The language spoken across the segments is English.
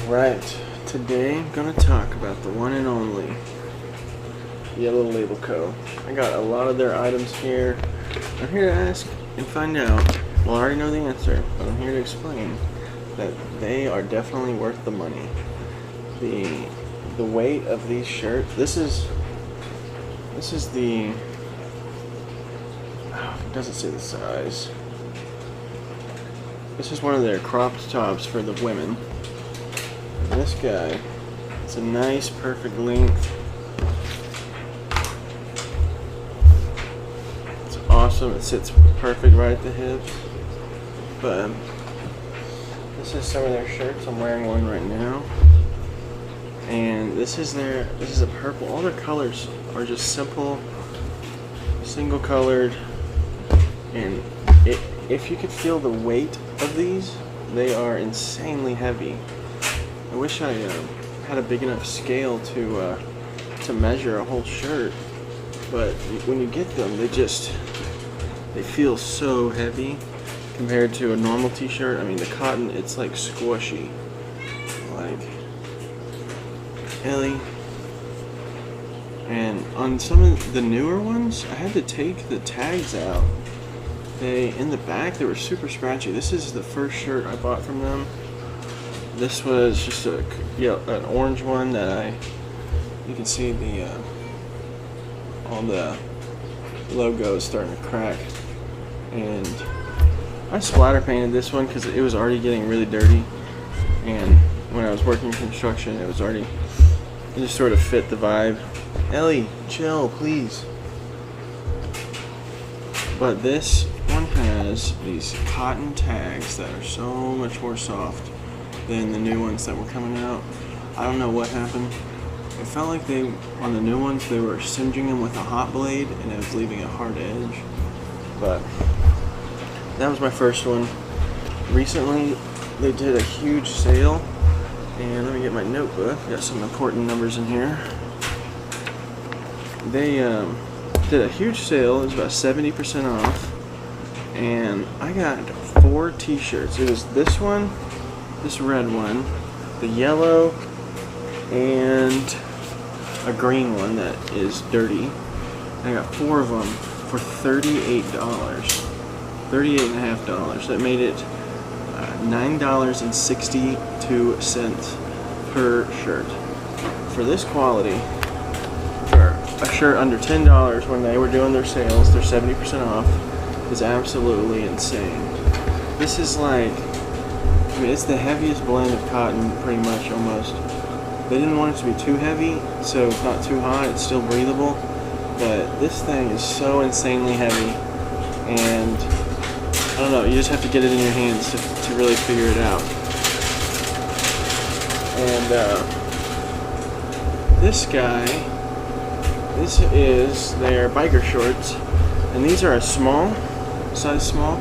Alright, today I'm going to talk about the one and only Yellow Label Co. I got a lot of their items here. I'm here to ask and find out. Well, I already know the answer, but I'm here to explain that they are definitely worth the money. The weight of these shirts, this is the, it doesn't say the size. This is one of their cropped tops for the women. This guy, it's a nice, perfect length. It's awesome. It sits perfect right at the hips. But this is some of their shirts. I'm wearing one right now. And this is a purple. All their colors are just simple, single colored. And if you could feel the weight of these, they are insanely heavy. I wish I had a big enough scale to measure a whole shirt, but when you get them, they feel so heavy compared to a normal t-shirt. I mean, the cotton, it's like squishy, like Ellie. And on some of the newer ones, I had to take the tags out. In the back, they were super scratchy. This is the first shirt I bought from them. This was just an orange one that you can see all the logos starting to crack. And I splatter painted this one because it was already getting really dirty. And when I was working construction, it just sort of fit the vibe. Ellie, chill, please. But this one has these cotton tags that are so much more soft than the new ones that were coming out. I don't know what happened. It felt like on the new ones, they were singeing them with a hot blade and it was leaving a hard edge. But that was my first one. Recently, they did a huge sale. And let me get my notebook. Got some important numbers in here. They did a huge sale. It was about 70% off. And I got 4 t-shirts. It was this one, this red one, the yellow, and a green one that is dirty. I got 4 of them for $38. $38.50. That made it $9.62 per shirt. For this quality, for a shirt under $10 when they were doing their sales, they're 70% off, is absolutely insane. This is like, I mean, it's the heaviest blend of cotton, pretty much, almost. They didn't want it to be too heavy, so it's not too hot, it's still breathable. But this thing is so insanely heavy, and I don't know, you just have to get it in your hands to really figure it out. And this guy, this is their biker shorts, and these are a size small.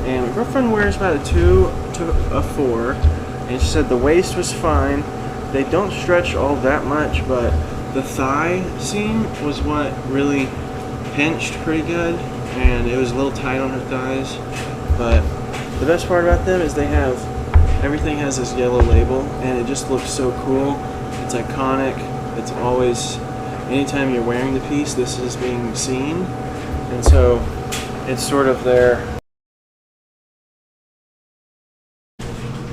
And my girlfriend wears about a 2 to a 4, and she said the waist was fine. They don't stretch all that much, but the thigh seam was what really pinched pretty good, and it was a little tight on her thighs. But the best part about them is everything has this yellow label, and it just looks so cool. It's iconic. It's always, anytime you're wearing the piece, this is being seen, and so it's sort of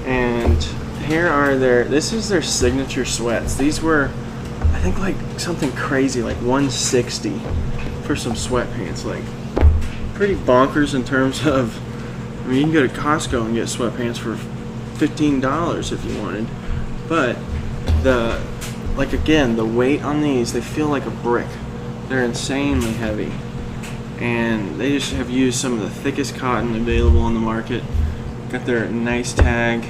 and here are this is their signature sweats. These were, I think, like something crazy, like $160 for some sweatpants. Like, pretty bonkers in terms of, I mean, you can go to Costco and get sweatpants for $15 if you wanted. But again, the weight on these, they feel like a brick. They're insanely heavy. And they just have used some of the thickest cotton available on the market. Got their nice tag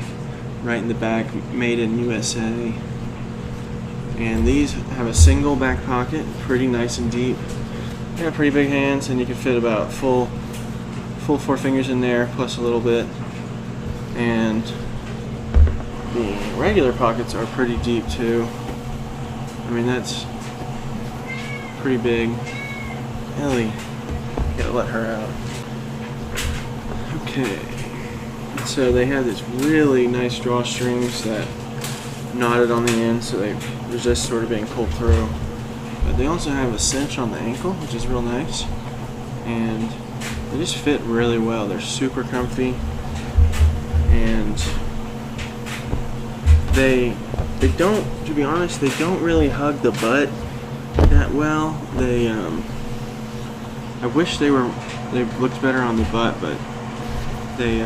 right in the back, made in USA. And these have a single back pocket, pretty nice and deep. They got pretty big hands, and you can fit about full 4 fingers in there, plus a little bit. And the regular pockets are pretty deep too. I mean, that's pretty big. Ellie, gotta let her out. Okay. So they have these really nice drawstrings that knotted on the end so they resist sort of being pulled through. But they also have a cinch on the ankle, which is real nice, and they just fit really well. They're super comfy, and they don't, to be honest, they don't really hug the butt that well. They I wish they looked better on the butt, but they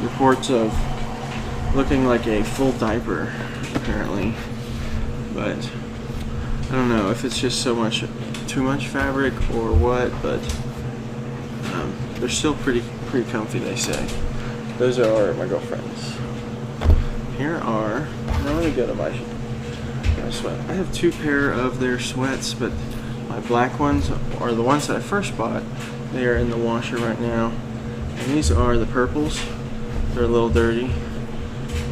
reports of looking like a full diaper apparently. But I don't know if it's just too much fabric or what, but they're still pretty comfy, they say. Those are my girlfriend's. Now let me go to my sweat. I have 2 pair of their sweats, but my black ones are the ones that I first bought. They are in the washer right now. And these are the purples. They're a little dirty,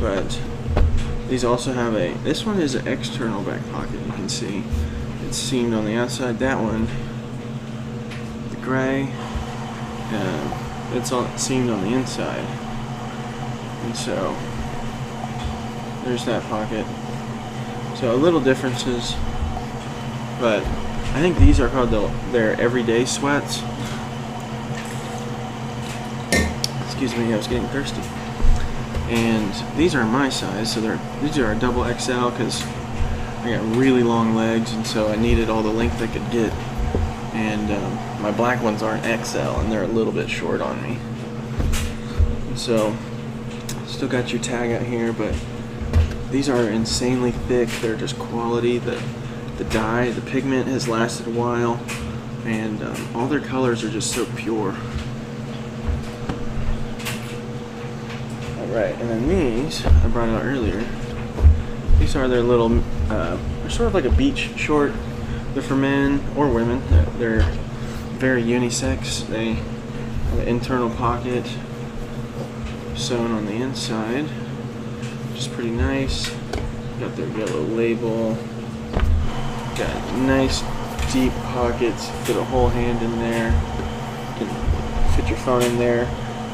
but these also have this one is an external back pocket, you can see. It's seamed on the outside. That one, the gray, it's all seamed on the inside. And so, there's that pocket. So little differences, but I think these are called their everyday sweats. Excuse me, I was getting thirsty. And these are my size, so these are a double XL because I got really long legs, and so I needed all the length I could get. And my black ones aren't XL, and they're a little bit short on me. And so, still got your tag out here, but these are insanely thick. They're just quality. The dye, the pigment has lasted a while, and all their colors are just so pure. Alright, and then these I brought out earlier. These are their little, they're sort of like a beach short. They're for men or women. They're very unisex. They have an internal pocket sewn on the inside, which is pretty nice. Got their yellow label. Got nice deep pockets. Fit a whole hand in there. You can fit your phone in there.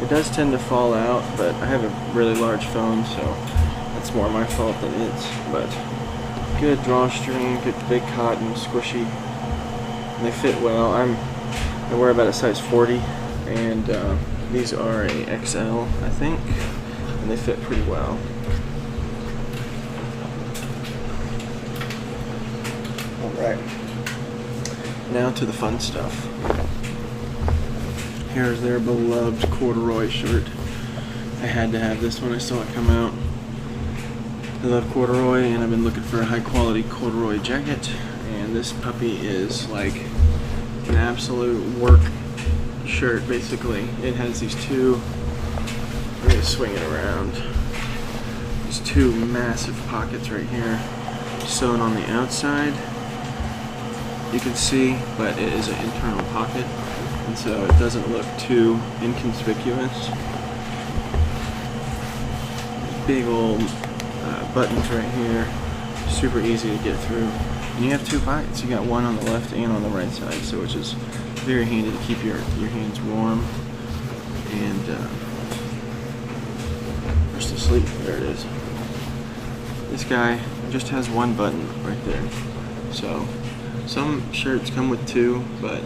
It does tend to fall out, but I have a really large phone, so that's more my fault than it's. But good drawstring, good big cotton, squishy. And they fit well. I wear about a size 40, and these are a XL, I think, and they fit pretty well. Alright, now to the fun stuff. Here's their beloved corduroy shirt. I had to have this when I saw it come out. I love corduroy, and I've been looking for a high quality corduroy jacket, and this puppy is like an absolute work shirt basically. It has these two, I'm going to swing it around, these 2 massive pockets right here sewn on the outside, you can see, but it is an internal pocket, and so it doesn't look too inconspicuous. Big old buttons right here, super easy to get through. And you have 2 pockets. You got one on the left and on the right side, so which is very handy to keep your hands warm. And where's the sleeve? There it is. This guy just has 1 button right there. So some shirts come with 2, but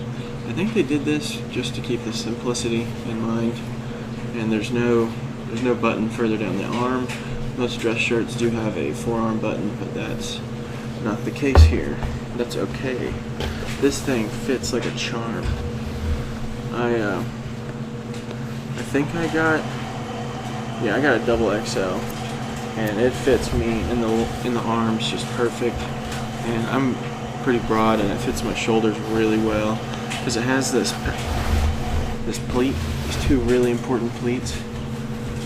I think they did this just to keep the simplicity in mind. And there's no button further down the arm. Most dress shirts do have a forearm button, but that's not the case here. That's okay. This thing fits like a charm. I think I got a double XL, and it fits me in the arms just perfect. And I'm pretty broad, and it fits my shoulders really well because it has this pleat, these 2 really important pleats,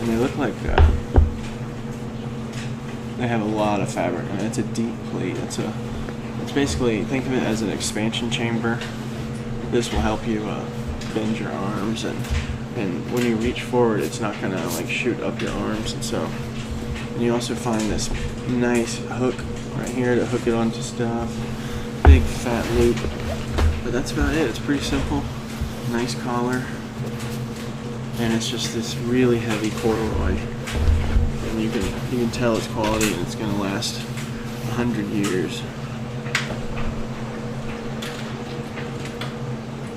and they look like they have a lot of fabric, and it's a deep pleat. It's basically, think of it as an expansion chamber. This will help you bend your arms, and when you reach forward, it's not gonna like shoot up your arms. And you also find this nice hook right here to hook it onto stuff. Big fat loop, but that's about it. It's pretty simple. Nice collar, and it's just this really heavy corduroy. And you you can tell it's quality and it's gonna last 100 years.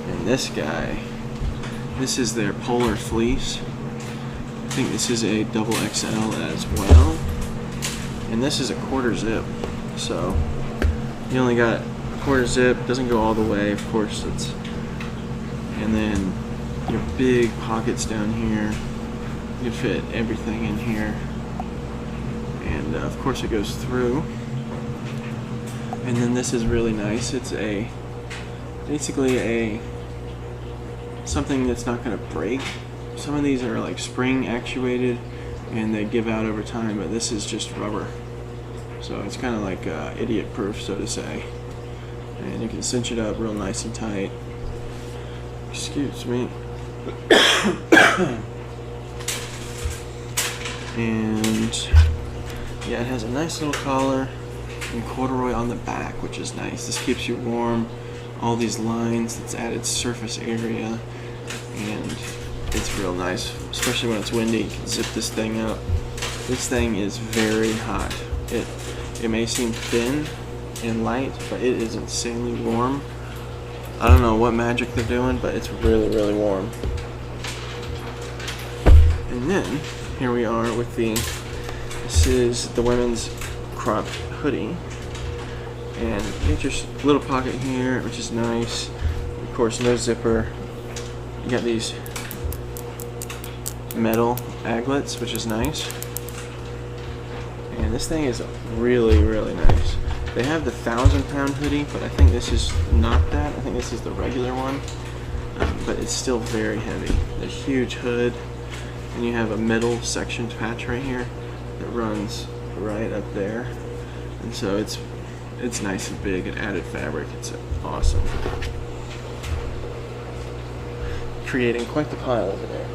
And this guy, this is their polar fleece. I think this is a double XL as well. And this is a quarter zip. So you only got a quarter zip, doesn't go all the way, of course. And then your big pockets down here. You can fit everything in here. And of course it goes through. And then this is really nice. It's basically something that's not going to break. Some of these are like spring actuated and they give out over time, but this is just rubber. So it's kind of like idiot proof, so to say. And you can cinch it up real nice and tight. Excuse me. And yeah, it has a nice little collar and corduroy on the back, which is nice. This keeps you warm. All these lines, it's added surface area, and it's real nice, especially when it's windy. You can zip this thing up. This thing is very hot. It may seem thin and light, but it is insanely warm. I don't know what magic they're doing, but it's really, really warm. And then here we are with this is the women's crop hoodie. And you get your little pocket here, which is nice. Of course, no zipper. You got these metal aglets, which is nice. And this thing is really, really nice. They have the 1,000-pound hoodie, but I think this is not that. I think this is the regular one. But it's still very heavy. A huge hood, and you have a middle section patch right here that runs right up there. And so it's nice and big and added fabric. It's awesome. Creating quite the pile over there.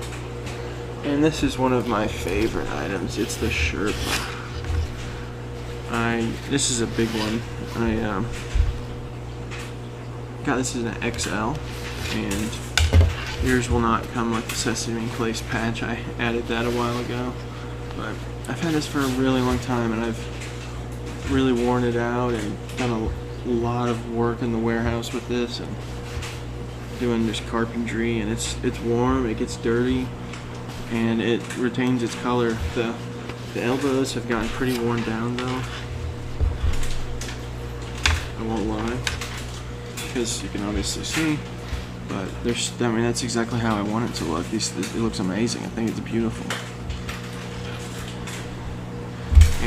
And this is one of my favorite items. It's the shirt. This is a big one. I got this as an XL, and yours will not come with the Sesame Place patch. I added that a while ago, but I've had this for a really long time, and I've really worn it out and done a lot of work in the warehouse with this and doing this carpentry, and it's warm, it gets dirty, and it retains its color. The elbows have gotten pretty worn down though, I won't lie, because you can obviously see, but that's exactly how I want it to look. It looks amazing. I think it's beautiful.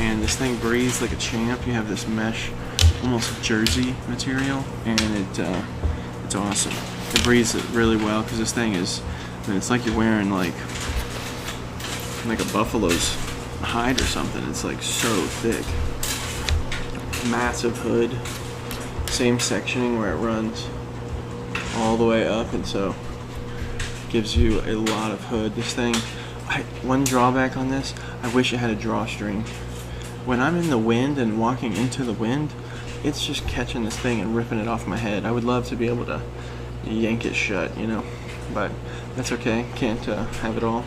And this thing breathes like a champ. You have this mesh, almost jersey material, and it's awesome. It breathes it really well, because this thing is, it's like you're wearing like a buffalo's hide or something. It's like so thick. Massive hood. Same sectioning where it runs all the way up, and so gives you a lot of hood. This thing, one drawback on this, I wish it had a drawstring. When I'm in the wind and walking into the wind, it's just catching this thing and ripping it off my head. I would love to be able to yank it shut, you know, but that's okay. Can't have it all.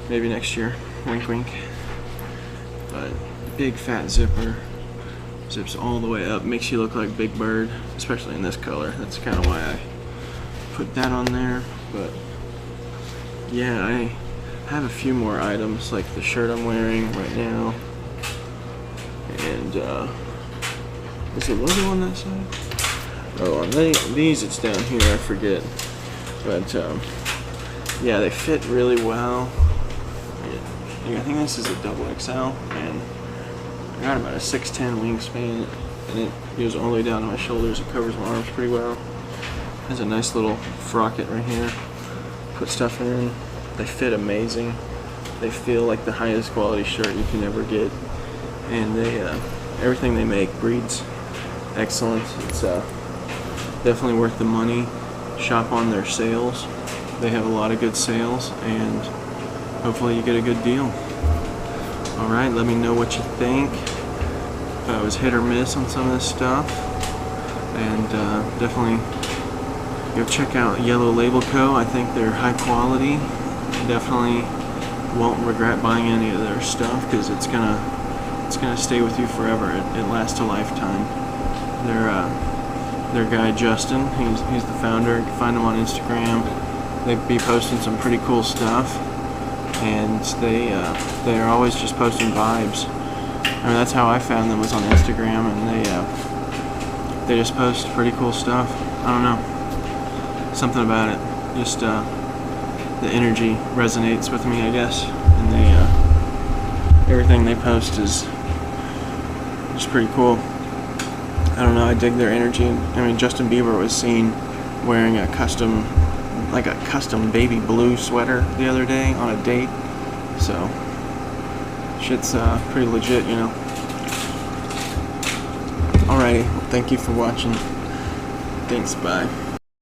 Maybe next year. Wink, wink. But big fat zipper. Zips all the way up. Makes you look like Big Bird, especially in this color. That's kind of why I put that on there. But yeah, I have a few more items, like the shirt I'm wearing right now. And is the logo on that side? Oh, on these it's down here, I forget. But yeah, they fit really well. I think this is a double XL, and I got about a 6'10" wingspan, and it goes all the way down to my shoulders. It covers my arms pretty well. Has a nice little frocket right here. Put stuff in. They fit amazing. They feel like the highest quality shirt you can ever get, and they everything they make breeds excellent. It's definitely worth the money. Shop on their sales. They have a lot of good sales, and hopefully you get a good deal. Alright, let me know what you think. I was hit or miss on some of this stuff. And definitely go check out Yellow Label Co. I think they're high quality. Definitely won't regret buying any of their stuff, because it's gonna stay with you forever. It lasts a lifetime. Their guy Justin, he's the founder. You can find him on Instagram. They be posting some pretty cool stuff, and they're always just posting vibes. I mean, that's how I found them, was on Instagram, and they just post pretty cool stuff. I don't know, something about it. Just the energy resonates with me, I guess, and everything they post is just pretty cool. I don't know, I dig their energy. I mean, Justin Bieber was seen wearing a custom baby blue sweater the other day on a date, so shit's pretty legit, you know. Alrighty, well, thank you for watching. Thanks, bye.